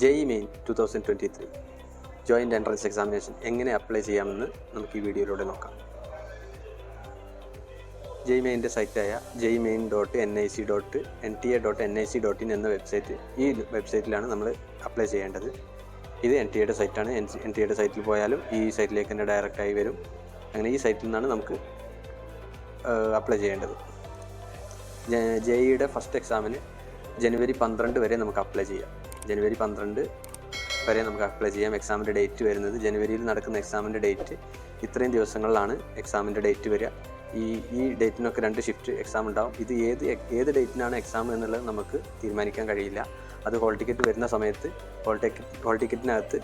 JEE main 2023 joint entrance examination എങ്ങനെ apply ചെയ്യാമെന്ന് നമുക്ക് ഈ വീഡിയോയിലൂടെ നോക്കാം. JEE മെയിൻ്റെ സൈറ്റായ jemain.nic.nta.nic.in എന്ന വെബ്സൈറ്റ്, ഈ വെബ്സൈറ്റിലാണ് നമ്മൾ അപ്ലൈ ചെയ്യേണ്ടത്. ഇത് NTA സൈറ്റാണ്. NTA സൈറ്റിൽ പോയാലും ഈ സൈറ്റിലേക്ക് തന്നെ ഡയറക്റ്റായി വരും. അങ്ങനെ ഈ സൈറ്റിൽ നിന്നാണ് നമുക്ക് അപ്ലൈ ചെയ്യേണ്ടത്. JEEയുടെ ഫസ്റ്റ് എക്സാമിന് ജനുവരി 12 വരെ നമുക്ക് അപ്ലൈ ചെയ്യാം. ജനുവരി 12 വരെ നമുക്ക് അപ്ലൈ ചെയ്യാം. എക്സാമിൻ്റെ ഡേറ്റ് വരുന്നത്, ജനുവരിയിൽ നടക്കുന്ന എക്സാമിൻ്റെ ഡേറ്റ് ഇത്രയും ദിവസങ്ങളിലാണ് എക്സാമിൻ്റെ ഡേറ്റ് വരിക. ഈ ഡേറ്റിനൊക്കെ 2 ഷിഫ്റ്റ് എക്സാം ഉണ്ടാവും. ഇത് ഏത് ഡേറ്റിനാണ് എക്സാം എന്നുള്ളത് നമുക്ക് തീരുമാനിക്കാൻ കഴിയില്ല. അത് ഹോൾ ടിക്കറ്റ് വരുന്ന സമയത്ത് ഹോൾ ടിക്കറ്റിനകത്ത്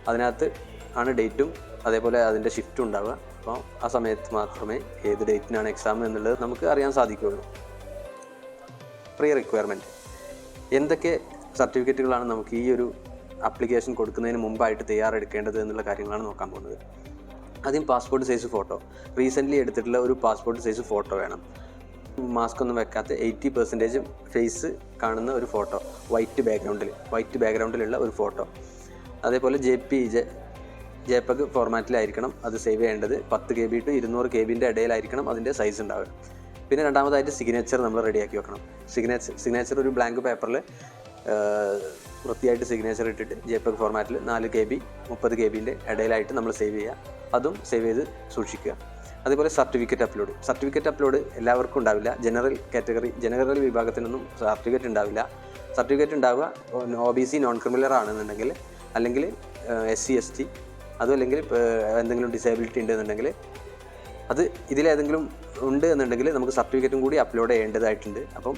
അതിനകത്ത് ആണ് ഡേറ്റും അതേപോലെ അതിൻ്റെ ഷിഫ്റ്റും ഉണ്ടാവുക. അപ്പോൾ ആ സമയത്ത് മാത്രമേ ഏത് ഡേറ്റിനാണ് എക്സാം എന്നുള്ളത് നമുക്ക് അറിയാൻ സാധിക്കുകയുള്ളൂ. പ്രീ റിക്വയർമെൻറ്റ്, എന്തൊക്കെ സർട്ടിഫിക്കറ്റുകളാണ് നമുക്ക് ഈ ഒരു ആപ്ലിക്കേഷൻ കൊടുക്കുന്നതിന് മുമ്പായിട്ട് തയ്യാറെടുക്കേണ്ടത് എന്നുള്ള കാര്യങ്ങളാണ് നോക്കാൻ പോകുന്നത്. ആദ്യം പാസ്പോർട്ട് സൈസ് ഫോട്ടോ, റീസെൻ്റ്ലി എടുത്തിട്ടുള്ള ഒരു പാസ്പോർട്ട് സൈസ് ഫോട്ടോ വേണം. മാസ്ക് ഒന്നും വെക്കാത്ത 80% ഫേസ് കാണുന്ന ഒരു ഫോട്ടോ, വൈറ്റ് ബാക്ക്ഗ്രൗണ്ടിലുള്ള ഒരു ഫോട്ടോ. അതേപോലെ JPEG ഫോർമാറ്റിലായിരിക്കണം അത് സേവ് ചെയ്യേണ്ടത്. 10 KB to 200 KB ഇടയിലായിരിക്കണം അതിൻ്റെ സൈസ് ഉണ്ടാവുക. പിന്നെ രണ്ടാമതായിട്ട് സിഗ്നേച്ചർ നമ്മൾ റെഡിയാക്കി വെക്കണം. സിഗ്നേച്ചർ ഒരു ബ്ലാങ്ക് പേപ്പറിൽ വൃത്തിയായിട്ട് സിഗ്നേച്ചർ ഇട്ടിട്ട് JPEG ഫോർമാറ്റിൽ 4 KB 30 KB ഇടയിലായിട്ട് നമ്മൾ സേവ് ചെയ്യുക. അതും സേവ് ചെയ്ത് സൂക്ഷിക്കുക. അതേപോലെ സർട്ടിഫിക്കറ്റ് അപ്ലോഡ് എല്ലാവർക്കും ഉണ്ടാവില്ല. ജനറൽ വിഭാഗത്തിനൊന്നും സർട്ടിഫിക്കറ്റ് ഉണ്ടാവില്ല. സർട്ടിഫിക്കറ്റ് ഉണ്ടാവുക OBC നോൺ ക്രിമിനൽ ആണെന്നുണ്ടെങ്കിൽ, അല്ലെങ്കിൽ SC ST, അതും അല്ലെങ്കിൽ എന്തെങ്കിലും ഡിസേബിലിറ്റി ഉണ്ടെന്നുണ്ടെങ്കിൽ, അത് ഇതിലേതെങ്കിലും ഉണ്ട് എന്നുണ്ടെങ്കിൽ നമുക്ക് സർട്ടിഫിക്കറ്റും കൂടി അപ്ലോഡ് ചെയ്യേണ്ടതായിട്ടുണ്ട്. അപ്പം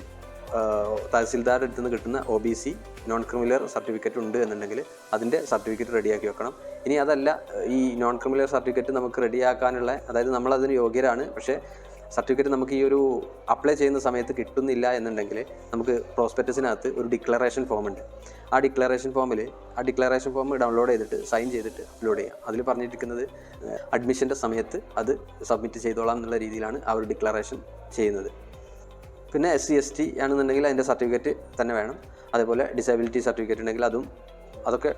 തഹസിൽദാരുടെ അടുത്ത് നിന്ന് കിട്ടുന്ന OBC നോൺ ക്രിമിനൽ സർട്ടിഫിക്കറ്റ് ഉണ്ട് എന്നുണ്ടെങ്കിൽ അതിൻ്റെ സർട്ടിഫിക്കറ്റ് റെഡിയാക്കി വെക്കണം. ഇനി അതല്ല, ഈ നോൺ ക്രിമിനൽ സർട്ടിഫിക്കറ്റ് നമുക്ക് റെഡിയാക്കാനുള്ള, അതായത് നമ്മളതിന് യോഗ്യരാണ്, പക്ഷേ സർട്ടിഫിക്കറ്റ് നമുക്ക് ഈ ഒരു അപ്ലൈ ചെയ്യുന്ന സമയത്ത് കിട്ടുന്നില്ല എന്നുണ്ടെങ്കിൽ നമുക്ക് പ്രോസ്പെക്ടസിനകത്ത് ഒരു ഡിക്ലറേഷൻ ഫോം ഉണ്ട്. ആ ഡിക്ലറേഷൻ ഫോം ഡൗൺലോഡ് ചെയ്തിട്ട് സൈൻ ചെയ്തിട്ട് അപ്ലോഡ് ചെയ്യാം. അതിൽ പറഞ്ഞിരിക്കുന്നത് അഡ്മിഷൻ്റെ സമയത്ത് അത് സബ്മിറ്റ് ചെയ്തോളാം എന്നുള്ള രീതിയിലാണ് ആ ഒരു ഡിക്ലറേഷൻ ചെയ്യുന്നത്. പിന്നെ SC ST ആണെന്നുണ്ടെങ്കിൽ അതിൻ്റെ സർട്ടിഫിക്കറ്റ് തന്നെ വേണം. അതേപോലെ ഡിസേബിലിറ്റി സർട്ടിഫിക്കറ്റ് ഉണ്ടെങ്കിൽ അതൊക്കെ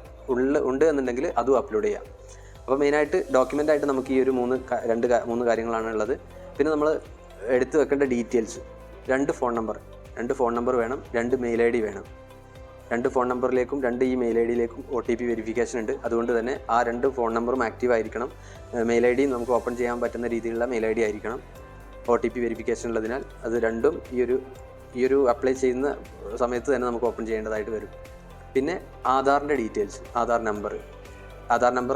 ഉണ്ട് എന്നുണ്ടെങ്കിൽ അതും അപ്ലോഡ് ചെയ്യാം. അപ്പോൾ മെയിനായിട്ട് ഡോക്യുമെൻ്റായിട്ട് നമുക്ക് ഈ ഒരു മൂന്ന് കാര്യങ്ങളാണ് ഉള്ളത്. പിന്നെ നമ്മൾ എടുത്ത് വെക്കേണ്ട ഡീറ്റെയിൽസ്, 2 ഫോൺ നമ്പർ വേണം, 2 മെയിൽ ID വേണം. 2 ഫോൺ നമ്പറിലേക്കും 2 ഈ മെയിൽ IDയിലേക്കും OTP വെരിഫിക്കേഷൻ ഉണ്ട്. അതുകൊണ്ട് തന്നെ ആ 2 ഫോൺ നമ്പറും ആക്റ്റീവ് ആയിരിക്കണം. മെയിൽ ID നമുക്ക് ഓപ്പൺ ചെയ്യാൻ പറ്റുന്ന രീതിയിലുള്ള മെയിൽ ID ആയിരിക്കണം. OTP വെരിഫിക്കേഷൻ ഉള്ളതിനാൽ അത് രണ്ടും ഈ ഒരു അപ്ലൈ ചെയ്യുന്ന സമയത്ത് തന്നെ നമുക്ക് ഓപ്പൺ ചെയ്യേണ്ടതായിട്ട് വരും. പിന്നെ ആധാറിൻ്റെ ഡീറ്റെയിൽസ്, ആധാർ നമ്പർ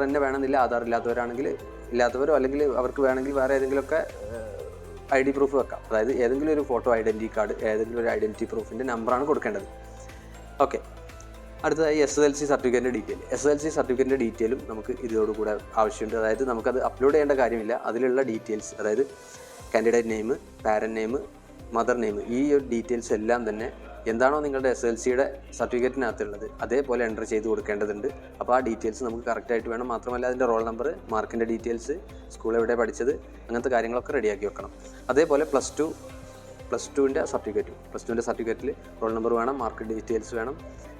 തന്നെ വേണമെന്നില്ല. ആധാർ ഇല്ലാത്തവരോ അല്ലെങ്കിൽ അവർക്ക് വേണമെങ്കിൽ വേറെ ഏതെങ്കിലുമൊക്കെ ID പ്രൂഫ് വെക്കാം. അതായത് ഏതെങ്കിലും ഒരു ഫോട്ടോ ഐഡൻറ്റി കാർഡ്, ഏതെങ്കിലും ഒരു ഐഡൻറ്റി പ്രൂഫിൻ്റെ നമ്പറാണ് കൊടുക്കേണ്ടത്. ഓക്കെ. അടുത്തതായി SSLC സർട്ടിഫിക്കറ്റിൻ്റെ ഡീറ്റെയിലും നമുക്ക് ഇതോടുകൂടെ ആവശ്യമുണ്ട്. അതായത് നമുക്കത് അപ്ലോഡ് ചെയ്യേണ്ട കാര്യമില്ല. അതിലുള്ള ഡീറ്റെയിൽസ്, അതായത് candidate name, parent name, mother name, ഈ ഒരു ഡീറ്റെയിൽസ് എല്ലാം തന്നെ എന്താണോ നിങ്ങളുടെ SSLCയുടെ സർട്ടിഫിക്കറ്റിനകത്തുള്ളത് അതേപോലെ എൻ്റർ ചെയ്ത് കൊടുക്കേണ്ടതുണ്ട്. അപ്പോൾ ആ ഡീറ്റെയിൽസ് നമുക്ക് കറക്റ്റായിട്ട് വേണം. മാത്രമല്ല അതിൻ്റെ റോൾ നമ്പർ, മാർക്കിൻ്റെ ഡീറ്റെയിൽസ്, സ്കൂൾ എവിടെ പഠിച്ചത്, അങ്ങനത്തെ കാര്യങ്ങളൊക്കെ റെഡിയാക്കി വെക്കണം. അതേപോലെ പ്ലസ് ടുവിൻ്റെ സർട്ടിഫിക്കറ്റിൽ റോൾ നമ്പർ വേണം, മാർക്ക് ഡീറ്റെയിൽസ് വേണം,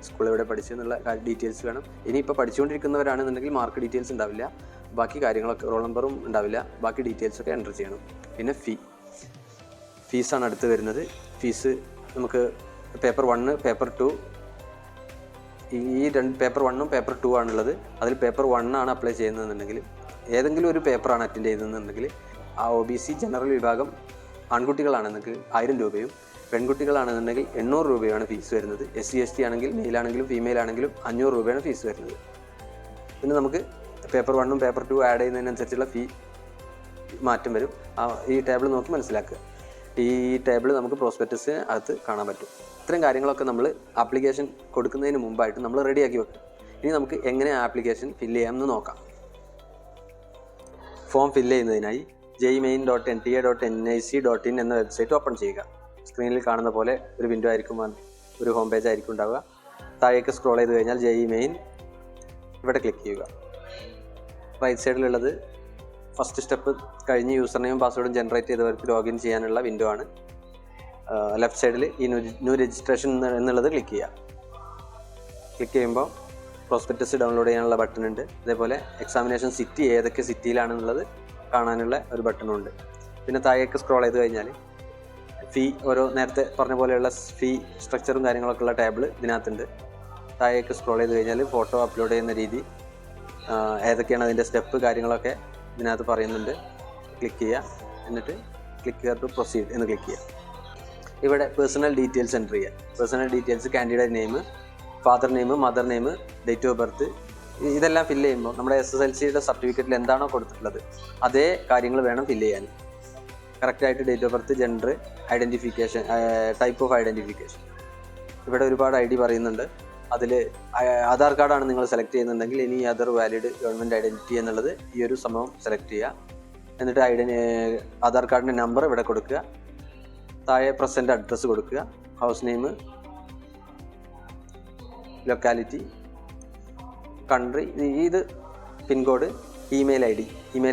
സ്കൂൾ എവിടെ പഠിച്ചെന്നുള്ള ഡീറ്റെയിൽസ് വേണം. ഇനിയിപ്പോൾ പഠിച്ചുകൊണ്ടിരിക്കുന്നവരാണെന്നുണ്ടെങ്കിൽ മാർക്ക് ഡീറ്റെയിൽസ് ഉണ്ടാവില്ല, ബാക്കി കാര്യങ്ങളൊക്കെ റോൾ നമ്പറും ഉണ്ടാവില്ല, ബാക്കി ഡീറ്റെയിൽസൊക്കെ എൻ്റർ ചെയ്യണം. പിന്നെ ഫീസാണ് അടുത്ത് വരുന്നത്. ഫീസ് നമുക്ക് പേപ്പർ 1, പേപ്പർ 2, ഈ പേപ്പർ 1ഉം പേപ്പർ 2 ആണുള്ളത്. അതിൽ പേപ്പർ 1 ആണ് അപ്ലൈ ചെയ്യുന്നതെന്നുണ്ടെങ്കിൽ, ഏതെങ്കിലും ഒരു പേപ്പറാണ് അറ്റൻഡ് ചെയ്യുന്നതെന്നുണ്ടെങ്കിൽ ആ OBC ജനറൽ വിഭാഗം ആൺകുട്ടികളാണെന്നുണ്ടെങ്കിൽ 1000 രൂപയും പെൺകുട്ടികളാണെന്നുണ്ടെങ്കിൽ 800 രൂപയാണ് ഫീസ് വരുന്നത്. SC ST ആണെങ്കിൽ മെയിലാണെങ്കിലും ഫീമെയിൽ ആണെങ്കിലും 500 രൂപയാണ് ഫീസ് വരുന്നത്. പിന്നെ നമുക്ക് പേപ്പർ 1ഉം പേപ്പർ 2 ആഡ് ചെയ്യുന്നതിനനുസരിച്ചുള്ള ഫീ മാറ്റം വരും. ഈ ടേബിൾ നോക്കി മനസ്സിലാക്കുക. ഈ ടേബിൾ നമുക്ക് പ്രോസ്പെക്ടസിന് അകത്ത് കാണാൻ പറ്റും. ഇത്രയും കാര്യങ്ങളൊക്കെ നമ്മൾ ആപ്ലിക്കേഷൻ കൊടുക്കുന്നതിന് മുമ്പായിട്ട് നമ്മൾ റെഡിയാക്കി വെക്കും. ഇനി നമുക്ക് എങ്ങനെ ആപ്ലിക്കേഷൻ ഫില്ല് ചെയ്യാമെന്ന് നോക്കാം. ഫോം ഫില്ല് ചെയ്യുന്നതിനായി jemain.nta.nic.in എന്ന വെബ്സൈറ്റ് ഓപ്പൺ ചെയ്യുക. സ്ക്രീനിൽ കാണുന്ന പോലെ ഒരു വിൻഡോ ആയിരിക്കും, ഒരു ഹോം പേജ് ആയിരിക്കും ഉണ്ടാവുക. താഴേക്ക് സ്ക്രോൾ ചെയ്ത് കഴിഞ്ഞാൽ JEE മെയിൻ ഇവിടെ ക്ലിക്ക് ചെയ്യുക. റൈറ്റ് സൈഡിലുള്ളത് ഫസ്റ്റ് സ്റ്റെപ്പ് കഴിഞ്ഞ് യൂസർ നെയിം പാസ്വേഡും ജനറേറ്റ് ചെയ്തവർക്ക് ലോഗിൻ ചെയ്യാനുള്ള വിൻഡോ ആണ്. ലെഫ്റ്റ് സൈഡിൽ ഈ ന്യൂ രജിസ്ട്രേഷൻ എന്നുള്ളത് ക്ലിക്ക് ചെയ്യുക. ക്ലിക്ക് ചെയ്യുമ്പോൾ പ്രോസ്പെക്ടസ് ഡൗൺലോഡ് ചെയ്യാനുള്ള ബട്ടൺ ഉണ്ട്. അതേപോലെ എക്സാമിനേഷൻ സിറ്റി ഏതൊക്കെ സിറ്റിയിലാണെന്നുള്ളത് കാണാനുള്ള ഒരു ബട്ടണും ഉണ്ട്. പിന്നെ താഴേക്ക് സ്ക്രോൾ ചെയ്ത് കഴിഞ്ഞാൽ ഫീ ഓരോ നേരത്തെ പറഞ്ഞ പോലെയുള്ള ഫീ സ്ട്രക്ചറും കാര്യങ്ങളൊക്കെ ഉള്ള ടേബിൾ ഇതിനകത്തുണ്ട്. താഴേക്ക് സ്ക്രോൾ ചെയ്ത് കഴിഞ്ഞാൽ ഫോട്ടോ അപ്ലോഡ് ചെയ്യുന്ന രീതി ഏതൊക്കെയാണ് അതിൻ്റെ സ്റ്റെപ്പ് കാര്യങ്ങളൊക്കെ ഇതിനകത്ത് പറയുന്നുണ്ട്. ക്ലിക്ക് ചെയ്യുക, എന്നിട്ട് ക്ലിക്ക് ടു പ്രൊസീഡ് എന്ന് ക്ലിക്ക് ചെയ്യുക. ഇവിടെ പേഴ്സണൽ ഡീറ്റെയിൽസ് എൻ്റർ ചെയ്യുക. Personal details candidate name, father name, mother name, date of birth, ഇതെല്ലാം ഫില്ല് ചെയ്യുമ്പോൾ നമ്മുടെ SSLCയുടെ സർട്ടിഫിക്കറ്റിൽ എന്താണോ കൊടുത്തിട്ടുള്ളത് അതേ കാര്യങ്ങൾ വേണം ഫില്ല് ചെയ്യാൻ. കറക്റ്റായിട്ട് date of birth, gender, identification, type of identification. ഇവിടെ ഒരുപാട് ID പറയുന്നുണ്ട്. അതിൽ ആധാർ കാർഡാണ് നിങ്ങൾ സെലക്ട് ചെയ്യുന്നുണ്ടെങ്കിൽ ഇനി അതർ വാലിഡ് ഗവൺമെൻറ് ഐഡൻറ്റിറ്റി എന്നുള്ളത് ഈ ഒരു സംഭവം സെലക്ട് ചെയ്യുക. എന്നിട്ട് ആധാർ കാർഡിൻ്റെ നമ്പർ ഇവിടെ കൊടുക്കുക. താഴെ പ്രസൻറ്റ് അഡ്രസ്സ് കൊടുക്കുക. ഹൗസ് നെയിം, ലൊക്കാലിറ്റി, കൺട്രി, ഇത് പിൻകോഡ്, ഇമെയിൽ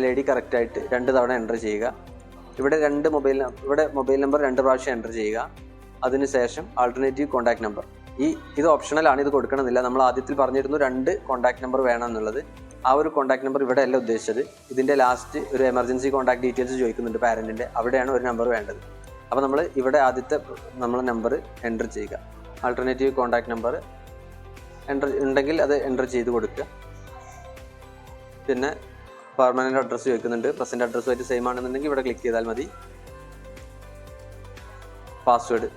ഐ ഡി കറക്റ്റായിട്ട് 2 തവണ എൻ്റർ ചെയ്യുക. ഇവിടെ മൊബൈൽ നമ്പർ 2 പ്രാവശ്യം എൻ്റർ ചെയ്യുക. അതിനുശേഷം ആൾട്ടർനേറ്റീവ് കോൺടാക്ട് നമ്പർ, ഇത് ഓപ്ഷണലാണ്, ഇത് കൊടുക്കണമെന്നില്ല. നമ്മൾ ആദ്യത്തിൽ പറഞ്ഞിരുന്നു 2 കോൺടാക്ട് നമ്പർ വേണം എന്നുള്ളത്. ആ ഒരു കോൺടാക്ട് നമ്പർ ഇവിടെ അല്ല ഉദ്ദേശിച്ചത്. ഇതിൻ്റെ ലാസ്റ്റ് ഒരു എമർജൻസി കോൺടാക്ട് ഡീറ്റെയിൽസ് ചോദിക്കുന്നുണ്ട് പാരൻറ്റിൻ്റെ, അവിടെയാണ് ഒരു നമ്പർ വേണ്ടത്. അപ്പോൾ നമ്മൾ ഇവിടെ ആദ്യത്തെ നമ്മളെ നമ്പർ എൻ്റർ ചെയ്യുക. ആൾട്ടർനേറ്റീവ് കോൺടാക്ട് നമ്പർ ഉണ്ടെങ്കിൽ അത് എൻ്റർ ചെയ്ത് കൊടുക്കുക. പിന്നെ പെർമനൻറ്റ് അഡ്രസ്സ് ചോദിക്കുന്നുണ്ട്. പ്രസൻറ്റ് അഡ്രസ്സുമായിട്ട് സെയിം ആണെന്നുണ്ടെങ്കിൽ ഇവിടെ ക്ലിക്ക് ചെയ്താൽ മതി. പാസ്വേഡ്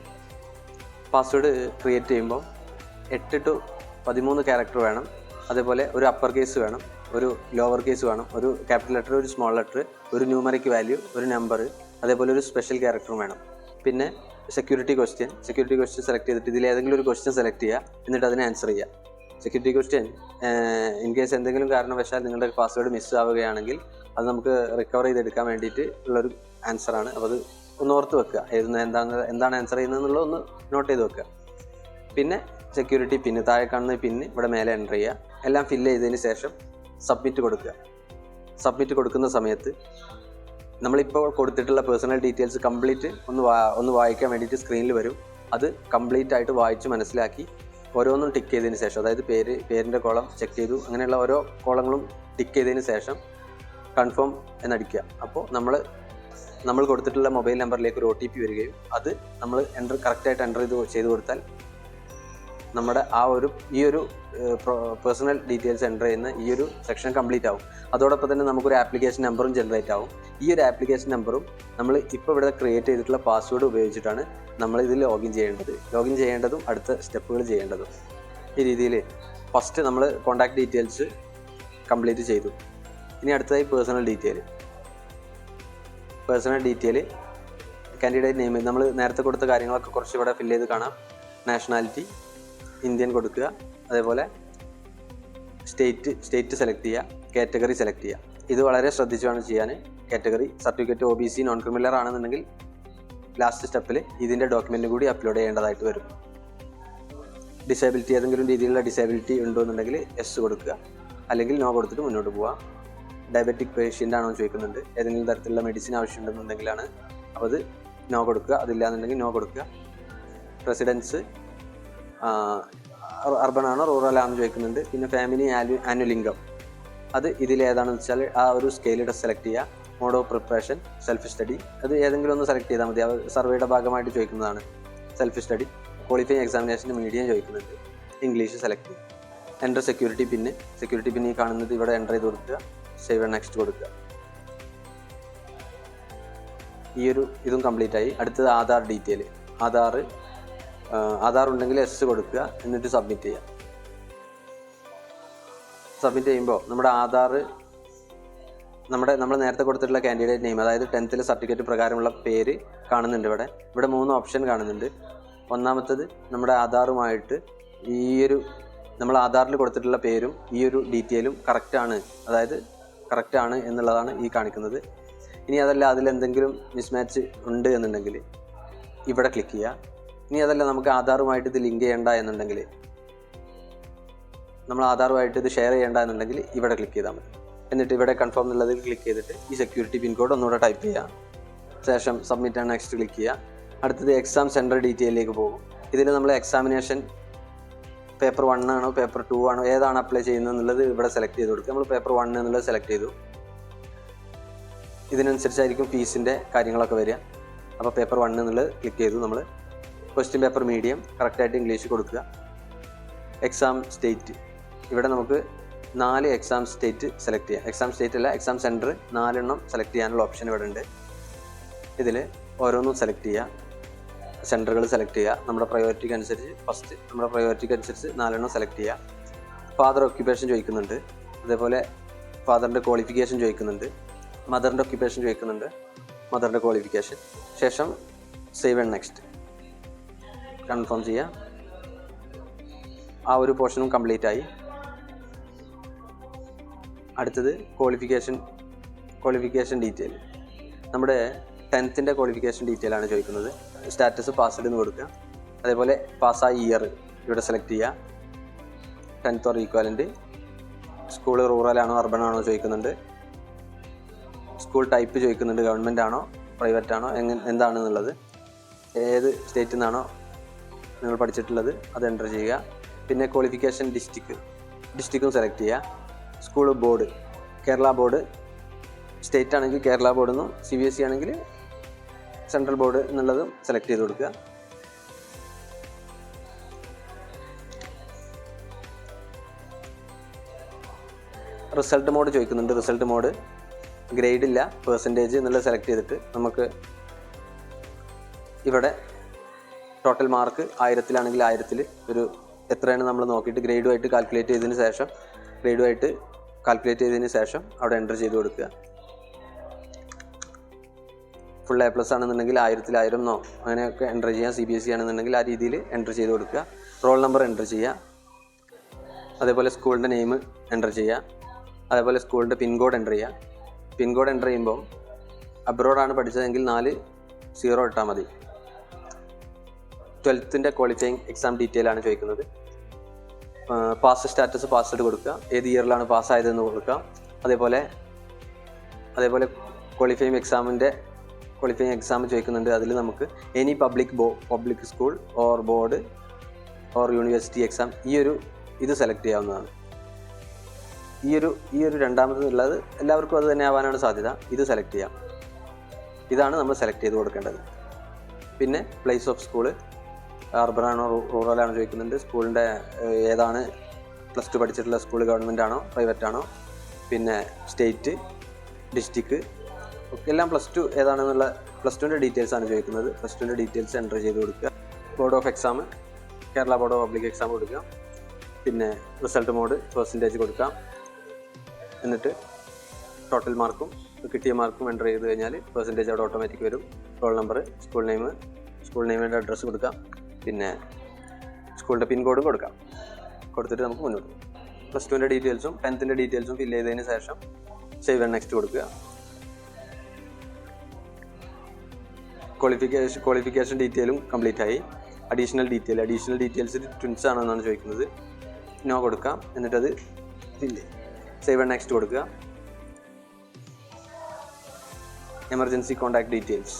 ക്രിയേറ്റ് ചെയ്യുമ്പോൾ 8 to 13 ക്യാരക്ടർ വേണം. അതേപോലെ ഒരു അപ്പർ കേസ് വേണം, ഒരു ലോവർ കേസ് വേണം, ഒരു ക്യാപിറ്റൽ ലെറ്റർ, ഒരു സ്മോൾ ലെറ്റർ, ഒരു ന്യൂമറിക് വാല്യൂ, ഒരു നമ്പർ, അതേപോലെ ഒരു സ്പെഷ്യൽ ക്യാരക്ടറും വേണം. പിന്നെ സെക്യൂരിറ്റി ക്വസ്റ്റ്യൻ സെലക്ട് ചെയ്തിട്ട് ഇതിൽ ഏതെങ്കിലും ഒരു ക്വസ്റ്റ്യൻ സെലക്ട് ചെയ്യുക, എന്നിട്ട് അതിനെ ആൻസർ ചെയ്യുക. സെക്യൂരിറ്റി ക്വസ്റ്റ്യൻ ഇൻ കേസ് എന്തെങ്കിലും കാരണവശാൽ നിങ്ങളുടെ പാസ്വേഡ് മിസ് ആവുകയാണെങ്കിൽ അത് നമുക്ക് റിക്കവർ ചെയ്തെടുക്കാൻ വേണ്ടിയിട്ട് ഉള്ളൊരു ആൻസറാണ്. അപ്പോൾ അത് ഒന്ന് ഓർത്ത് വെക്കുക, എന്താണ് ആൻസർ ചെയ്യുന്നത് എന്നുള്ളത് ഒന്ന് നോട്ട് ചെയ്ത് വെക്കുക. പിന്നെ സെക്യൂരിറ്റി പിന്ന്, താഴെ കാണുന്ന പിന്ന് ഇവിടെ മേലെ എൻ്റർ ചെയ്യുക. എല്ലാം ഫില്ല് ചെയ്തതിന് ശേഷം സബ്മിറ്റ് കൊടുക്കുക. സബ്മിറ്റ് കൊടുക്കുന്ന സമയത്ത് നമ്മളിപ്പോൾ കൊടുത്തിട്ടുള്ള പേഴ്സണൽ ഡീറ്റെയിൽസ് കംപ്ലീറ്റ് ഒന്ന് വായിക്കാൻ വേണ്ടിയിട്ട് സ്ക്രീനിൽ വരും. അത് കംപ്ലീറ്റ് ആയിട്ട് വായിച്ച് മനസ്സിലാക്കി ഓരോന്നും ടിക്ക് ചെയ്തതിന് ശേഷം, അതായത് പേരിൻ്റെ കോളം ചെക്ക് ചെയ്തു, അങ്ങനെയുള്ള ഓരോ കോളങ്ങളും ടിക്ക് ചെയ്തതിന് ശേഷം കൺഫേം എന്നടിക്കുക. അപ്പോൾ നമ്മൾ കൊടുത്തിട്ടുള്ള മൊബൈൽ നമ്പറിലേക്ക് ഒരു OTP വരികയും അത് നമ്മൾ കറക്റ്റായിട്ട് എൻ്റർ ചെയ്ത് കൊടുത്താൽ നമ്മുടെ ഈ ഒരു പേഴ്സണൽ ഡീറ്റെയിൽസ് എൻ്റർ ചെയ്യുന്ന ഈ ഒരു സെക്ഷൻ കംപ്ലീറ്റ് ആവും. അതോടൊപ്പം തന്നെ നമുക്കൊരു ആപ്ലിക്കേഷൻ നമ്പറും ജനറേറ്റ് ആവും. ഈ ഒരു ആപ്ലിക്കേഷൻ നമ്പറും നമ്മൾ ഇപ്പോൾ ഇവിടെ ക്രിയേറ്റ് ചെയ്തിട്ടുള്ള പാസ്വേഡ് ഉപയോഗിച്ചിട്ടാണ് നമ്മൾ ഇതിൽ ലോഗിൻ ചെയ്യേണ്ടതും അടുത്ത സ്റ്റെപ്പുകൾ ചെയ്യേണ്ടതും. ഈ രീതിയിൽ ഫസ്റ്റ് നമ്മൾ കോൺടാക്ട് ഡീറ്റെയിൽസ് കംപ്ലീറ്റ് ചെയ്തു. ഇനി അടുത്തതായി പേഴ്സണൽ ഡീറ്റെയിൽ കാൻഡിഡേറ്റ് നെയിം, നമ്മൾ നേരത്തെ കൊടുത്ത കാര്യങ്ങളൊക്കെ കുറച്ച് ഇവിടെ ഫില്ല് ചെയ്ത് കാണാം. നാഷണാലിറ്റി ഇന്ത്യൻ കൊടുക്കുക. അതേപോലെ സ്റ്റേറ്റ് സെലക്ട് ചെയ്യുക, കാറ്റഗറി സെലക്ട് ചെയ്യുക. ഇത് വളരെ ശ്രദ്ധിച്ച് വേണം ചെയ്യാൻ. Category certificate OBC non criminal ആണെന്നുണ്ടെങ്കിൽ ലാസ്റ്റ് സ്റ്റെപ്പിൽ ഇതിൻ്റെ ഡോക്യുമെൻ്റ് കൂടി അപ്ലോഡ് ചെയ്യേണ്ടതായിട്ട് വരും. ഡിസേബിലിറ്റി, ഏതെങ്കിലും രീതിയിലുള്ള ഡിസേബിലിറ്റി ഉണ്ടോ എന്നുണ്ടെങ്കിൽ യെസ് കൊടുക്കുക, അല്ലെങ്കിൽ നോ കൊടുത്തിട്ട് മുന്നോട്ട് പോവാം. ഡയബറ്റിക് പേഷ്യൻ്റ് ആണോ ചോദിക്കുന്നുണ്ട്, ഏതെങ്കിലും തരത്തിലുള്ള മെഡിസിൻ ആവശ്യമുണ്ടെന്നുണ്ടെങ്കിലാണ്, അപ്പോൾ അത് നോ കൊടുക്കുക. അതില്ലാന്നുണ്ടെങ്കിൽ നോ കൊടുക്കുക. റെസിഡൻസ് അർബൻ ആണോ റൂറൽ ആണോ ചോദിക്കുന്നുണ്ട്. പിന്നെ ഫാമിലി ആനുവൽ ഇൻകം, അത് ഇതിലേതാണെന്ന് വെച്ചാൽ ആ ഒരു സ്കെയിലിടെ സെലക്ട് ചെയ്യുക. Mode of preparation, self study, അത് ഏതെങ്കിലും ഒന്ന് സെലക്ട് ചെയ്താൽ മതി. സർവേയുടെ ഭാഗമായിട്ട് ചോദിക്കുന്നതാണ് സെൽഫ് സ്റ്റഡി. ക്വാളിഫയിങ് എക്സാമിനേഷൻ്റെ മീഡിയം ചോദിക്കുന്നുണ്ട്, ഇംഗ്ലീഷ് സെലക്ട് ചെയ്യും. എൻ്റർ സെക്യൂരിറ്റി പിന്ന് ഈ കാണുന്നത് ഇവിടെ എൻ്റർ ചെയ്ത് കൊടുക്കുക. സേവ് ആൻഡ് നെക്സ്റ്റ് കൊടുക്കുക. ഇതും കംപ്ലീറ്റ് ആയി. അടുത്തത് ആധാർ ഡീറ്റെയിൽ. ആധാർ ഉണ്ടെങ്കിൽ എസ് കൊടുക്കുക, എന്നിട്ട് സബ്മിറ്റ് ചെയ്യുക. സബ്മിറ്റ് ചെയ്യുമ്പോൾ നമ്മുടെ ആധാർ, നമ്മൾ നേരത്തെ കൊടുത്തിട്ടുള്ള കാൻഡിഡേറ്റ് നെയിം, അതായത് 10th സർട്ടിഫിക്കറ്റ് പ്രകാരമുള്ള പേര് കാണുന്നുണ്ട്. ഇവിടെ 3 ഓപ്ഷൻ കാണുന്നുണ്ട്. ഒന്നാമത്തത് നമ്മുടെ ആധാറുമായിട്ട് നമ്മൾ ആധാറിൽ കൊടുത്തിട്ടുള്ള പേരും ഈ ഒരു ഡീറ്റെയിലും കറക്റ്റ് ആണ് എന്നുള്ളതാണ് ഈ കാണിക്കുന്നത്. ഇനി അതല്ല അതിലെന്തെങ്കിലും മിസ്മാച്ച് ഉണ്ട് എന്നുണ്ടെങ്കിൽ ഇവിടെ ക്ലിക്ക് ചെയ്യുക. ഇനി അതല്ല നമുക്ക് ആധാറുമായിട്ട് ഇത് ലിങ്ക് ചെയ്യേണ്ട എന്നുണ്ടെങ്കിൽ, നമ്മൾ ആധാറുമായിട്ട് ഇത് ഷെയർ ചെയ്യേണ്ട എന്നുണ്ടെങ്കിൽ ഇവിടെ ക്ലിക്ക് ചെയ്താൽ മതി. എന്നിട്ട് ഇവിടെ കൺഫേം എന്നുള്ളതിൽ ക്ലിക്ക് ചെയ്തിട്ട് ഈ സെക്യൂരിറ്റി പിൻകോഡ് ഒന്നുകൂടെ ടൈപ്പ് ചെയ്യുക. ശേഷം സബ്മിറ്റ് ആൻഡ് നെക്സ്റ്റ് ക്ലിക്ക് ചെയ്യുക. അടുത്തത് എക്സാം സെൻറ്റർ ഡീറ്റെയിലേക്ക് പോകും. ഇതിൽ നമ്മൾ എക്സാമിനേഷൻ പേപ്പർ 1 ആണോ പേപ്പർ 2 ആണോ ഏതാണ് അപ്ലൈ ചെയ്യുന്നത് എന്നുള്ളത് ഇവിടെ സെലക്ട് ചെയ്ത് കൊടുക്കുക. നമ്മൾ പേപ്പർ 1 എന്നുള്ളത് സെലക്ട് ചെയ്തു. ഇതിനനുസരിച്ചായിരിക്കും ഫീസിൻ്റെ കാര്യങ്ങളൊക്കെ വരിക. അപ്പോൾ പേപ്പർ 1 എന്നുള്ളത് ക്ലിക്ക് ചെയ്തു. നമ്മൾ ക്വസ്റ്റ്യൻ പേപ്പർ മീഡിയം കറക്റ്റായിട്ട് ഇംഗ്ലീഷ് കൊടുക്കുക. എക്സാം സ്റ്റേറ്റ് ഇവിടെ നമുക്ക് 4 എക്സാം സ്റ്റേറ്റ് സെലക്ട് ചെയ്യാം. എക്സാം സ്റ്റേറ്റ് അല്ല, എക്സാം സെൻറ്റർ 4 എണ്ണം സെലക്ട് ചെയ്യാനുള്ള ഓപ്ഷൻ ഇവിടെ ഉണ്ട്. ഇതിൽ ഓരോന്നും സെലക്ട് ചെയ്യുക, സെൻറ്ററുകൾ സെലക്ട് ചെയ്യുക. നമ്മുടെ പ്രയോറിറ്റിക്ക് അനുസരിച്ച് ഫസ്റ്റ് നമ്മുടെ പ്രയോറിറ്റിക്ക് അനുസരിച്ച് 4 എണ്ണം സെലക്ട് ചെയ്യുക. ഫാദർ ഒക്യുപ്പേഷൻ ചോദിക്കുന്നുണ്ട്, അതേപോലെ ഫാദറിൻ്റെ ക്വാളിഫിക്കേഷൻ ചോദിക്കുന്നുണ്ട്, മദറിൻ്റെ ഒക്യുപ്പേഷൻ ചോദിക്കുന്നുണ്ട്, മദറിൻ്റെ ക്വാളിഫിക്കേഷൻ. ശേഷം സേവ് ആൻഡ് നെക്സ്റ്റ് കൺഫേം ചെയ്യുക. ആ ഒരു പോർഷനും കംപ്ലീറ്റ് ആയി. അടുത്തത് ക്വാളിഫിക്കേഷൻ ഡീറ്റെയിൽ. നമ്മുടെ 10th ക്വാളിഫിക്കേഷൻ ഡീറ്റെയിൽ ആണ് ചോദിക്കുന്നത്. സ്റ്റാറ്റസ് പാസ്ഡ് എന്ന് കൊടുക്കുക. അതേപോലെ പാസ്സായ ഇയർ ഇവിടെ സെലക്ട് ചെയ്യുക. 10th or equivalent. School rural ആണോ അർബൺ ആണോ ചോദിക്കുന്നുണ്ട്. സ്കൂൾ ടൈപ്പ് ചോദിക്കുന്നുണ്ട്, ഗവൺമെൻറ് ആണോ പ്രൈവറ്റ് ആണോ എന്താണെന്നുള്ളത്. ഏത് സ്റ്റേറ്റിൽ നിന്നാണോ നിങ്ങൾ പഠിച്ചിട്ടുള്ളത് അത് എൻ്റർ ചെയ്യുക. പിന്നെ ക്വാളിഫിക്കേഷൻ ഡിസ്ട്രിക്റ്റും സെലക്ട് ചെയ്യുക. School board Kerala board, state ആണെങ്കിൽ കേരള ബോർഡ് എന്നും CBSE ആണെങ്കിൽ സെൻട്രൽ ബോർഡ് എന്നുള്ളതും സെലക്ട് ചെയ്ത് കൊടുക്കുക. റിസൾട്ട് മോഡ് ചോദിക്കുന്നുണ്ട്. റിസൾട്ട് മോഡ് ഗ്രേഡ് ഇല്ല, പെർസെൻറ്റേജ് എന്നുള്ളത് സെലക്ട് ചെയ്തിട്ട് നമുക്ക് ഇവിടെ ടോട്ടൽ മാർക്ക് 1000-ലാണെങ്കിൽ 1000-ൽ ഒരു എത്രയാണ് നമ്മൾ നോക്കിയിട്ട് ഗ്രേഡുമായിട്ട് കാൽക്കുലേറ്റ് ചെയ്തതിന് ശേഷം അവിടെ എൻ്റർ ചെയ്ത് കൊടുക്കുക. ഫുൾ A+ ആണെന്നുണ്ടെങ്കിൽ 1000-ൽ 1000 എന്നോ അങ്ങനെയൊക്കെ എൻ്റർ ചെയ്യാം. CBSE ആണെന്നുണ്ടെങ്കിൽ ആ രീതിയിൽ എൻ്റർ ചെയ്ത് കൊടുക്കുക. റോൾ നമ്പർ എൻ്റർ ചെയ്യുക. അതേപോലെ സ്കൂളിൻ്റെ നെയിം എൻ്റർ ചെയ്യുക. അതേപോലെ സ്കൂളിൻ്റെ പിൻകോഡ് എൻ്റർ ചെയ്യുക. പിൻകോഡ് എൻ്റർ ചെയ്യുമ്പോൾ അബ്രോഡാണ് പഠിച്ചതെങ്കിൽ 40 ഇട്ടാൽ മതി. 12th ക്വാളിഫയിങ് എക്സാം ഡീറ്റെയിൽ ആണ് ചോദിക്കുന്നത്. പാസ് സ്റ്റാറ്റസ് പാസ്വേഡ് കൊടുക്കുക. ഏത് ഇയറിലാണ് പാസ്സായതെന്ന് കൊടുക്കുക. അതേപോലെ ക്വാളിഫയിങ് എക്സാം ചോദിക്കുന്നുണ്ട്. അതിൽ നമുക്ക് any public school or board or university exam ഇത് സെലക്ട് ചെയ്യാവുന്നതാണ്. ഈ ഒരു രണ്ടാമതുള്ളത് എല്ലാവർക്കും അത് തന്നെ ആവാനാണ് സാധ്യത. ഇത് സെലക്ട് ചെയ്യാം. ഇതാണ് നമ്മൾ സെലക്ട് ചെയ്ത് കൊടുക്കേണ്ടത്. പിന്നെ പ്ലേസ് ഓഫ് സ്കൂള് അർബൻ ആണോ റൂറൽ ആണോ ചോദിക്കുന്നുണ്ട്. സ്കൂളിൻ്റെ ഏതാണ്, +2 പഠിച്ചിട്ടുള്ള സ്കൂൾ ഗവൺമെൻറ് ആണോ പ്രൈവറ്റ് ആണോ, പിന്നെ സ്റ്റേറ്റ്, ഡിസ്ട്രിക്ട് എല്ലാം +2 ഏതാണെന്നുള്ള +2ൻ്റെ ഡീറ്റെയിൽസ് ആണ് ചോദിക്കുന്നത്. +2ൻ്റെ ഡീറ്റെയിൽസ് എൻ്റർ ചെയ്ത് കൊടുക്കുക. Board of exam Kerala board of public exam കൊടുക്കുക. പിന്നെ റിസൾട്ട് മോഡ് പെർസെൻറ്റേജ് കൊടുക്കാം. എന്നിട്ട് ടോട്ടൽ മാർക്കും കിട്ടിയ മാർക്കും എൻ്റർ ചെയ്ത് കഴിഞ്ഞാൽ പെർസെൻറ്റേജ് അവിടെ ഓട്ടോമാറ്റിക് വരും. റോൾ നമ്പർ, സ്കൂൾ നെയിമിൻ്റെ അഡ്രസ്സ് കൊടുക്കാം. പിന്നെ സ്കൂളിൻ്റെ പിൻകോഡും കൊടുത്തിട്ട് നമുക്ക് മുന്നോട്ട് പോകും. +2ൻ്റെ ഡീറ്റെയിൽസും 10th ഡീറ്റെയിൽസും ഫില്ല് ചെയ്തതിന് ശേഷം സേവ് ആൻഡ് നെക്സ്റ്റ് കൊടുക്കുക. ക്വാളിഫിക്കേഷൻ ഡീറ്റെയിലും കംപ്ലീറ്റ് ആയി. അഡീഷണൽ ഡീറ്റെയിൽസ് ട്വിൻസ് ആണോ എന്നാണ് ചോദിക്കുന്നത്. നോ കൊടുക്കാം. എന്നിട്ടത് ഫില്ല് സേവ് ആൻഡ് നെക്സ്റ്റ് കൊടുക്കുക. Emergency contact details.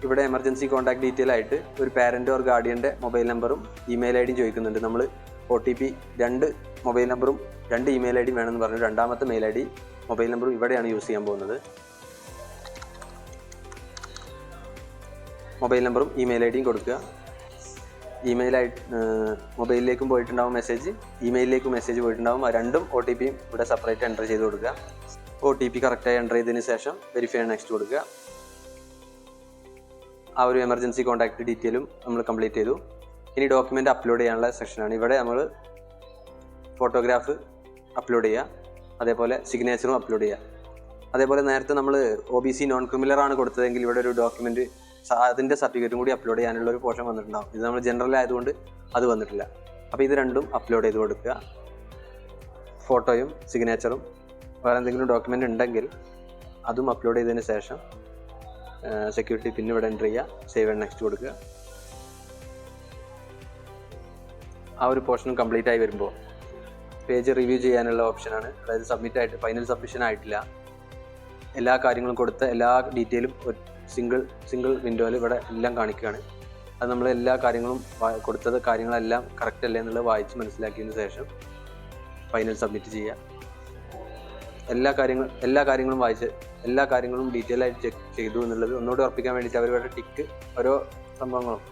ഇവിടെ എമർജൻസി കോൺടാക്ട് ഡീറ്റെയിൽ ആയിട്ട് ഒരു പാരൻ്റ് ഓർ ഗാർഡിയൻ്റെ മൊബൈൽ നമ്പറും ഇമെയിൽ ഐ ഡിയും ചോദിക്കുന്നുണ്ട്. നമ്മൾ OTP 2 മൊബൈൽ നമ്പറും 2 ഇമെയിൽ ഐ ഡിയും വേണമെന്ന് പറഞ്ഞു. രണ്ടാമത്തെ മൊബൈൽ നമ്പറും ഇവിടെയാണ് യൂസ് ചെയ്യാൻ പോകുന്നത്. മൊബൈൽ നമ്പറും ഇമെയിൽ ഐ ഡിയും കൊടുക്കുക. മൊബൈലിലേക്കും പോയിട്ടുണ്ടാവും മെസ്സേജ്, ഇമെയിലിലേക്കും മെസ്സേജ് പോയിട്ടുണ്ടാവും. ആ രണ്ടും OTPയും ഇവിടെ സെപ്പറേറ്റ് എൻ്റർ ചെയ്ത് കൊടുക്കുക. OTP കറക്റ്റായി എൻ്റർ ചെയ്തതിന് ശേഷം വെരിഫൈ നെക്സ്റ്റ് കൊടുക്കുക. ആ ഒരു എമർജൻസി കോൺടാക്ട് ഡീറ്റെയിലും നമ്മൾ കംപ്ലീറ്റ് ചെയ്തു. ഇനി ഡോക്യുമെൻ്റ് അപ്ലോഡ് ചെയ്യാനുള്ള സെക്ഷനാണ്. ഇവിടെ നമ്മൾ ഫോട്ടോഗ്രാഫ് അപ്ലോഡ് ചെയ്യുക, അതേപോലെ സിഗ്നേച്ചറും അപ്ലോഡ് ചെയ്യുക. അതേപോലെ നേരത്തെ നമ്മൾ OBC നോൺ ക്രിമിനലാണ് കൊടുത്തതെങ്കിൽ ഇവിടെ ഒരു ഡോക്യുമെൻറ്റ് അതിൻ്റെ സർട്ടിഫിക്കറ്റും കൂടി അപ്ലോഡ് ചെയ്യാനുള്ള ഒരു പോർഷൻ വന്നിട്ടുണ്ടാവും. ഇത് നമ്മൾ ജനറൽ ആയതുകൊണ്ട് അത് വന്നിട്ടില്ല. അപ്പോൾ ഇത് രണ്ടും അപ്ലോഡ് ചെയ്ത് കൊടുക്കുക. ഫോട്ടോയും സിഗ്നേച്ചറും വേറെ എന്തെങ്കിലും ഡോക്യുമെൻ്റ് ഉണ്ടെങ്കിൽ അതും അപ്ലോഡ് ചെയ്തതിന് ശേഷം സെക്യൂരിറ്റി പിൻ ഇവിടെ എൻ്റർ ചെയ്യുക. സേവ് ആൻഡ് നെക്സ്റ്റ് കൊടുക്കുക. ആ ഒരു പോർഷൻ കംപ്ലീറ്റ് ആയി വരുമ്പോൾ പേജ് റിവ്യൂ ചെയ്യാനുള്ള ഓപ്ഷനാണ്. അതായത് സബ്മിറ്റ് ആയിട്ട് ഫൈനൽ സബ്മിഷൻ ആയിട്ടില്ല, എല്ലാ കാര്യങ്ങളും കൊടുത്ത എല്ലാ ഡീറ്റെയിലും സിംഗിൾ വിൻഡോയിൽ ഇവിടെ എല്ലാം കാണിക്കുകയാണ്. അത് നമ്മൾ എല്ലാ കാര്യങ്ങളും കൊടുത്തത് കാര്യങ്ങളെല്ലാം കറക്റ്റ് അല്ലേ എന്നുള്ളത് വായിച്ച് മനസ്സിലാക്കിയതിന് ശേഷം ഫൈനൽ സബ്മിറ്റ് ചെയ്യുക. എല്ലാ കാര്യങ്ങളും വായിച്ച് എല്ലാ കാര്യങ്ങളും ഡീറ്റെയിൽ ആയിട്ട് ചെക്ക് ചെയ്തു എന്നുള്ളത് ഒന്നുകൂടി ഉറപ്പിക്കാൻ വേണ്ടിയിട്ട് അവരുടെ ടിക്ക് ഓരോ സംഭവങ്ങളും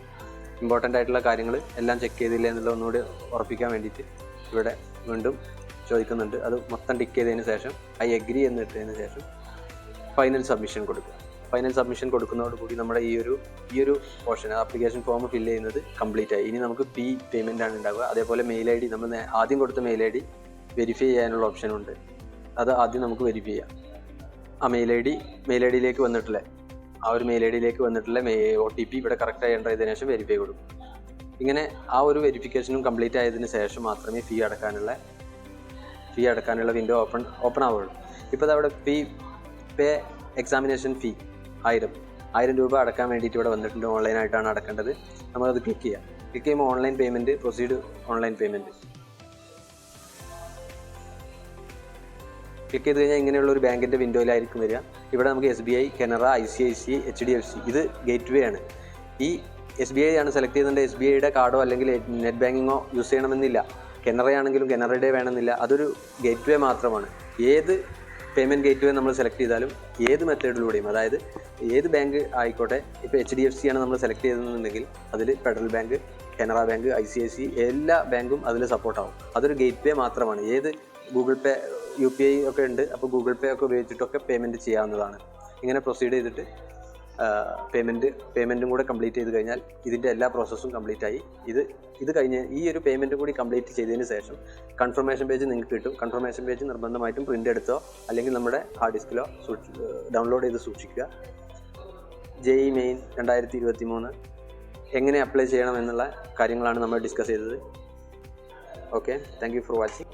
ഇമ്പോർട്ടൻ്റ് ആയിട്ടുള്ള കാര്യങ്ങൾ എല്ലാം ചെക്ക് ചെയ്തില്ല എന്നുള്ളത് ഒന്നുകൂടി ഉറപ്പിക്കാൻ വേണ്ടിയിട്ട് ഇവിടെ വീണ്ടും ചോദിക്കുന്നുണ്ട്. അത് മൊത്തം ടിക്ക് ചെയ്തതിന് ശേഷം ഐ എഗ്രി എന്നിട്ടതിന് ശേഷം ഫൈനൽ സബ്മിഷൻ കൊടുക്കുക. ഫൈനൽ സബ്മിഷൻ കൊടുക്കുന്നതോടുകൂടി നമ്മുടെ ഈ ഒരു പോർഷൻ ആപ്ലിക്കേഷൻ ഫോം ഫില്ല് ചെയ്യുന്നത് കംപ്ലീറ്റ് ആയി. ഇനി നമുക്ക് പേയ്മെൻ്റ് ആണ് ഉണ്ടാവുക. അതേപോലെ മെയിൽ ഐ ഡി നമ്മൾ ആദ്യം കൊടുത്ത മെയിൽ ഐ ഡി വെരിഫൈ ചെയ്യാനുള്ള ഓപ്ഷനുണ്ട്. അത് ആദ്യം നമുക്ക് വെരിഫൈ ചെയ്യാം. ആ മെയിൽ ഐ ഡിയിലേക്ക് വന്നിട്ടില്ലേ, ആ ഒരു മെയിൽ ഐ ഡിയിലേക്ക് വന്നിട്ടുള്ള OTP ഇവിടെ കറക്റ്റായി എൻ്റർ ചെയ്തതിനു ശേഷം വെരിഫൈ കൊടുക്കും. ഇങ്ങനെ ആ ഒരു വെരിഫിക്കേഷനും കംപ്ലീറ്റ് ആയതിനു ശേഷം മാത്രമേ ഫീ അടക്കാനുള്ള വിൻഡോ ഓപ്പൺ ആവുള്ളൂ. ഇപ്പോൾ അവിടെ പേ എക്സാമിനേഷൻ ഫീ 1000 രൂപ അടക്കാൻ വേണ്ടിയിട്ട് ഇവിടെ വന്നിട്ടുണ്ട്. ഓൺലൈനായിട്ടാണ് അടക്കേണ്ടത്. നമ്മളത് ക്ലിക്ക് ചെയ്യുക. ക്ലിക്ക് ചെയ്യുമ്പോൾ online payment, proceed online payment click ചെയ്ത് കഴിഞ്ഞാൽ ഇങ്ങനെയുള്ള ഒരു ബാങ്കിൻ്റെ വിൻഡോയിലായിരിക്കും വരിക. ഇവിടെ നമുക്ക് SBI, കനറ, ICICI, HDFC ഇത് ഗേറ്റ് വേ ആണ്. ഈ SBI ആണ് സെലക്ട് ചെയ്യുന്നുണ്ട്. SBIയുടെ കാർഡോ അല്ലെങ്കിൽ നെറ്റ് ബാങ്കിങ്ങോ യൂസ് ചെയ്യണമെന്നില്ല. കനറയാണെങ്കിലും കനറയുടെ വേണമെന്നില്ല. അതൊരു ഗേറ്റ് വേ മാത്രമാണ്. ഏത് പേയ്മെൻറ്റ് ഗേറ്റ് വേ നമ്മൾ സെലക്ട് ചെയ്താലും ഏത് മെത്തേഡിലൂടെയും, അതായത് ഏത് ബാങ്ക് ആയിക്കോട്ടെ, ഇപ്പോൾ HDFC ആണ് നമ്മൾ സെലക്ട് ചെയ്തതെന്നുണ്ടെങ്കിൽ അതിൽ federal bank, Canara bank, ICICI എല്ലാ ബാങ്കും അതിൽ സപ്പോർട്ടാവും. അതൊരു ഗേറ്റ് വേ മാത്രമാണ്. ഏത് ഗൂഗിൾ പേ, UPI ഒക്കെ ഉണ്ട്. അപ്പോൾ ഗൂഗിൾ പേ ഒക്കെ ഉപയോഗിച്ചിട്ടൊക്കെ പേയ്മെൻറ്റ് ചെയ്യാവുന്നതാണ്. ഇങ്ങനെ പ്രൊസീഡ് ചെയ്തിട്ട് പേയ്മെൻറ്റും കൂടെ കംപ്ലീറ്റ് ചെയ്ത് കഴിഞ്ഞാൽ ഇതിൻ്റെ എല്ലാ പ്രോസസ്സും കംപ്ലീറ്റ് ആയി. ഇത് കഴിഞ്ഞ് ഈ ഒരു പേയ്മെൻറ്റ് കൂടി കംപ്ലീറ്റ് ചെയ്തതിന് ശേഷം കൺഫർമേഷൻ പേജ് നിങ്ങൾക്ക് കിട്ടും. കൺഫർമേഷൻ പേജ് നിർബന്ധമായിട്ടും പ്രിൻ്റ് എടുത്തോ അല്ലെങ്കിൽ നമ്മുടെ ഹാർഡ് ഡിസ്കിലോ ഡൗൺലോഡ് ചെയ്ത് സൂക്ഷിക്കുക. JEE മെയിൻ 2023 എങ്ങനെ അപ്ലൈ ചെയ്യണം എന്നുള്ള കാര്യങ്ങളാണ് നമ്മൾ ഡിസ്കസ് ചെയ്തത്. Okay, thank you for watching.